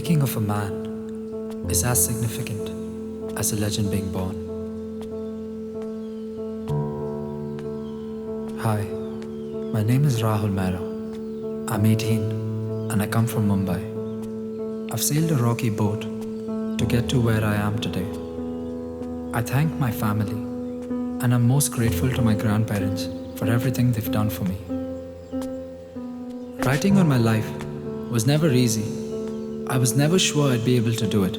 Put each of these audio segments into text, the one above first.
making of a man is as significant as a legend being born. Hi, my name is Rahul Mehra. I'm 18 and I come from Mumbai. I've sailed a rocky boat to get to where I am today. I thank my family and I'm most grateful to my grandparents for everything they've done for me. Writing on my life was never easy. I was never sure I'd be able to do it.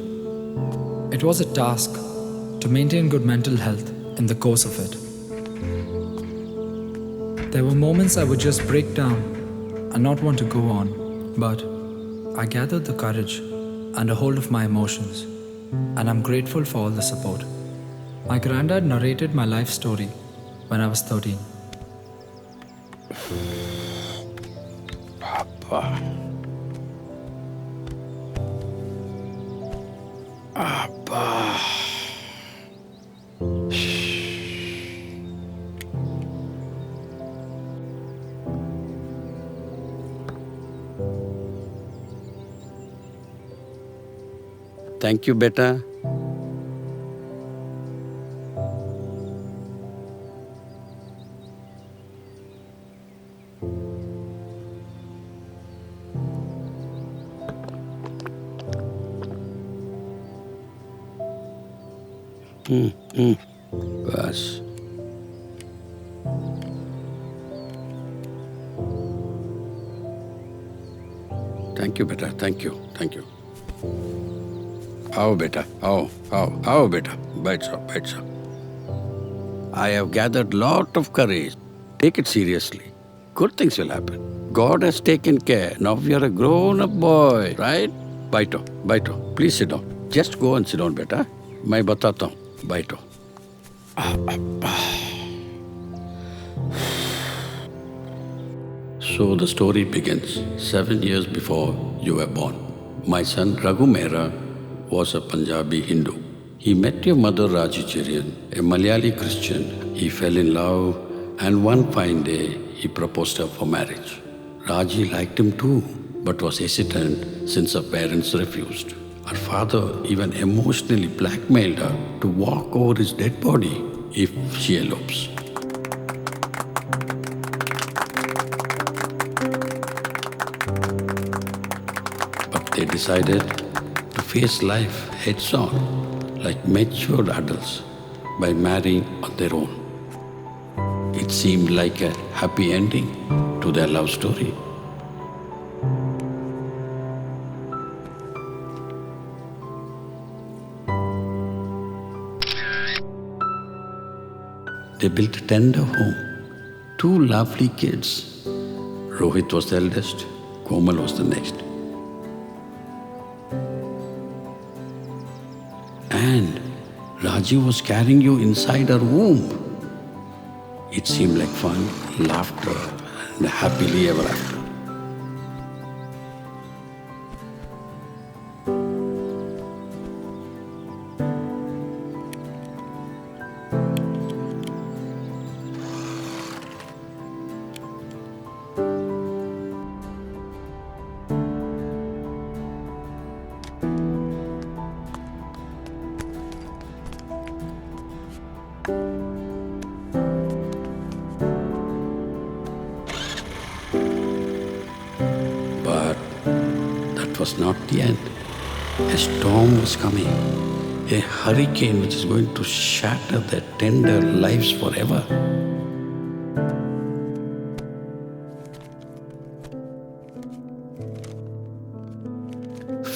It was a task to maintain good mental health in the course of it. There were moments I would just break down and not want to go on, but I gathered the courage and a hold of my emotions, and I'm grateful for all the support. My granddad narrated my life story when I was 13. Papa. Abba. Thank you, beta. Bas. Thank you, beta. Thank you. Thank you. आओ बेटा, आओ बेटा, बैठ जाओ. I have gathered lot of courage. Take it seriously. Good things will happen. God has taken care. Now you are a grown-up boy, right? बैठो. Please sit down. Just go and sit down, बेटा. मैं बताता हूँ. बैठो. So the story begins 7 years before you were born. My son Raghu Mehra was a Punjabi Hindu. He met your mother Raji Cherian, a Malayali Christian. He fell in love and one fine day he proposed her for marriage. Raji liked him too, but was hesitant since her parents refused. Her father even emotionally blackmailed her to walk over his dead body if she elopes. But they decided to face life heads on, like matured adults, by marrying on their own. It seemed like a happy ending to their love story. They built a tender home. 2 lovely kids. Rohit was the eldest, Komal was the next. And Raji was carrying you inside her womb. It seemed like fun, laughter, and happily ever after. But that was not the end. A storm was coming, a hurricane which is going to shatter their tender lives forever.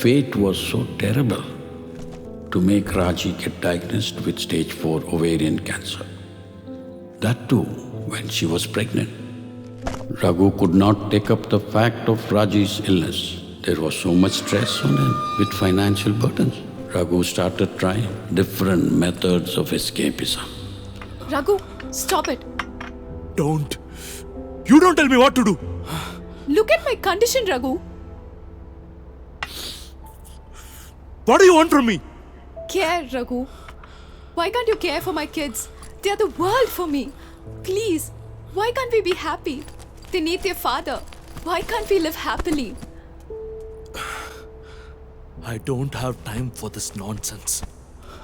Fate was so terrible to make Raji get diagnosed with stage 4 ovarian cancer. That too when she was pregnant. Raghu could not take up the fact of Raji's illness. There was so much stress on him with financial burdens. Raghu started trying different methods of escapism. Raghu, stop it. Don't. You don't tell me what to do. Look at my condition, Raghu. What do you want from me? Care, Raghu. Why can't you care for my kids? They are the world for me. Please, why can't we be happy? They need their father. Why can't we live happily? I don't have time for this nonsense.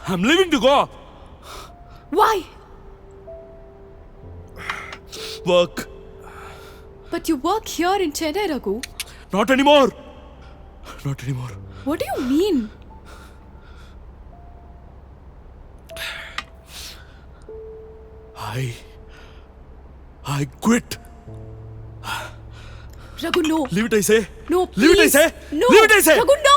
I'm leaving to go. Why? Work. But you work here in Chennai, Raghu. Not anymore. Not anymore. What do you mean? I quit. Raghu, no. Leave it, I say. No, Leave it, I please. say. No. Leave it, I say. Raghu, no.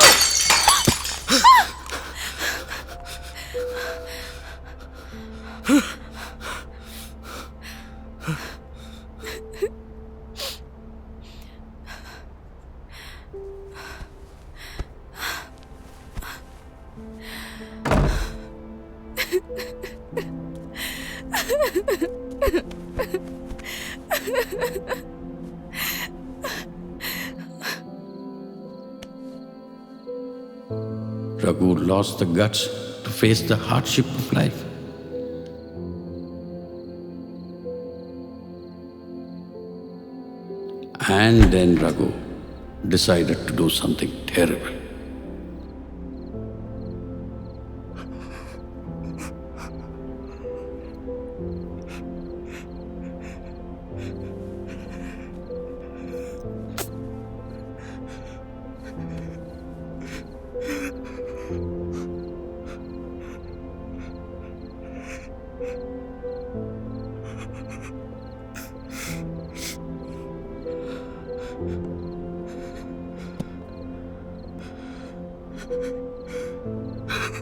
Raghu lost the guts to face the hardship of life. And then Raghu decided to do something terrible.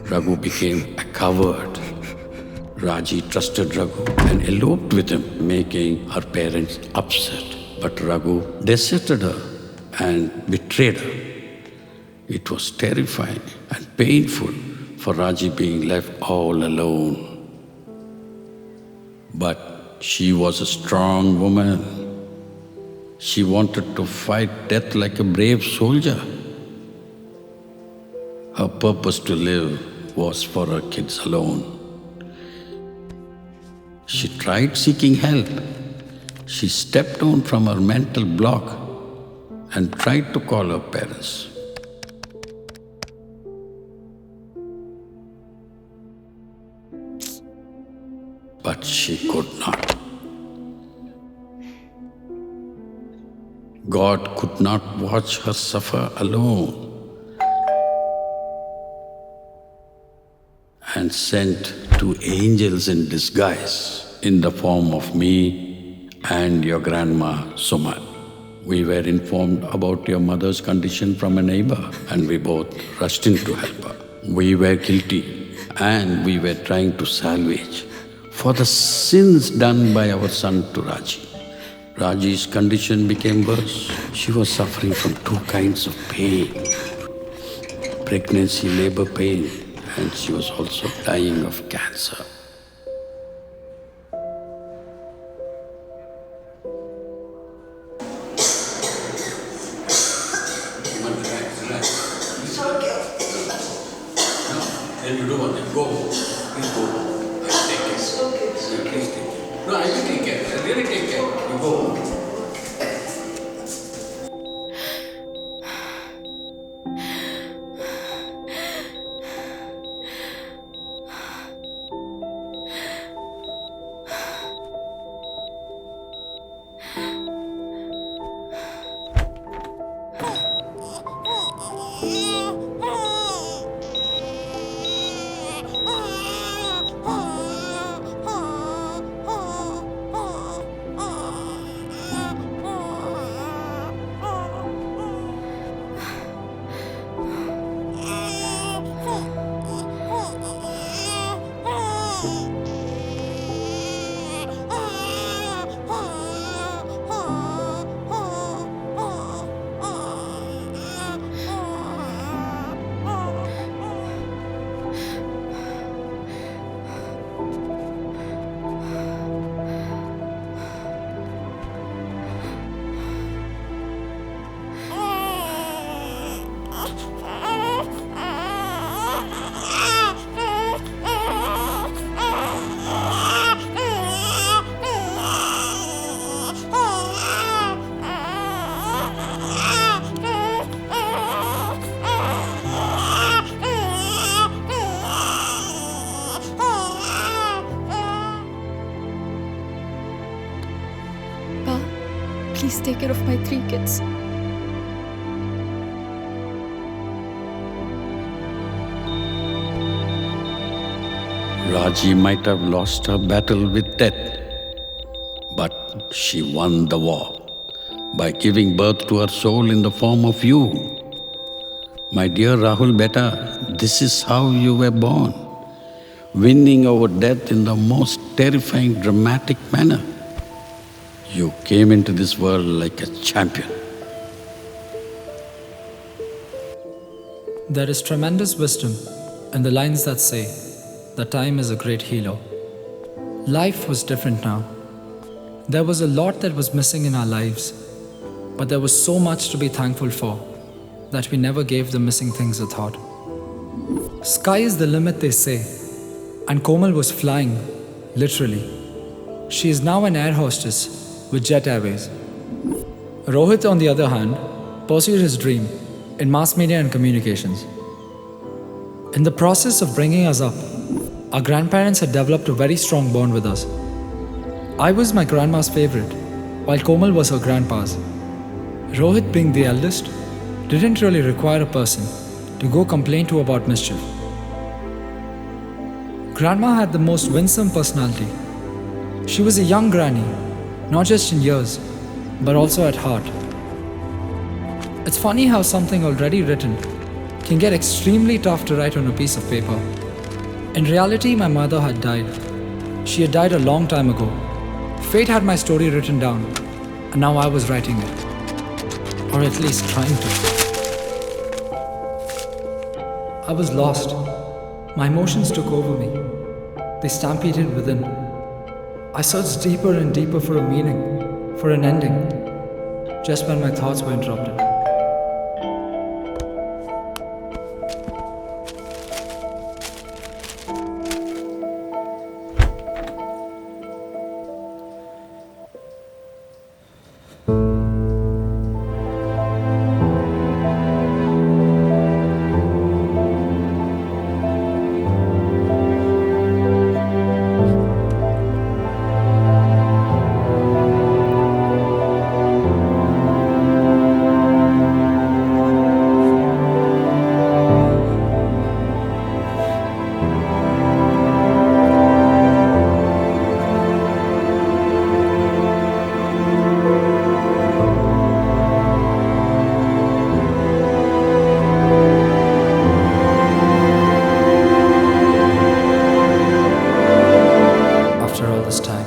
Raghu became a coward. Raji trusted Raghu and eloped with him, making her parents upset. But Raghu deserted her and betrayed her. It was terrifying and painful for Raji being left all alone. But she was a strong woman. She wanted to fight death like a brave soldier. Her purpose to live was for her kids alone. She tried seeking help. She stepped down from her mental block and tried to call her parents. But she could not. God could not watch her suffer alone and sent two angels in disguise in the form of me and your grandma Suman. We were informed about your mother's condition from a neighbor and we both rushed in to help her. We were guilty and we were trying to salvage for the sins done by our son to Raji. Raji's condition became worse. She was suffering from two kinds of pain: pregnancy, labor pain, and she was also dying of cancer. Then you do one thing. Go. Please go. Take care. Okay. Please take care. No, I will take care. I really take care. You go. Please take care of my 3 kids. Raji might have lost her battle with death, but she won the war by giving birth to her soul in the form of you. My dear Rahul Beta, this is how you were born, winning over death in the most terrifying, dramatic manner. You came into this world like a champion. There is tremendous wisdom in the lines that say that time is a great healer. Life was different now. There was a lot that was missing in our lives, but there was so much to be thankful for that we never gave the missing things a thought. Sky is the limit, they say, and Komal was flying, literally. She is now an air hostess with Jet Airways. Rohit, on the other hand, pursued his dream in mass media and communications. In the process of bringing us up, our grandparents had developed a very strong bond with us. I was my grandma's favorite, while Komal was her grandpa's. Rohit, being the eldest, didn't really require a person to go complain to about mischief. Grandma had the most winsome personality. She was a young granny, not just in years, but also at heart. It's funny how something already written can get extremely tough to write on a piece of paper. In reality, my mother had died. She had died a long time ago. Fate had my story written down, and now I was writing it. Or at least trying to. I was lost. My emotions took over me. They stampeded within. I searched deeper and deeper for a meaning, for an ending, just when my thoughts were interrupted. After all this time,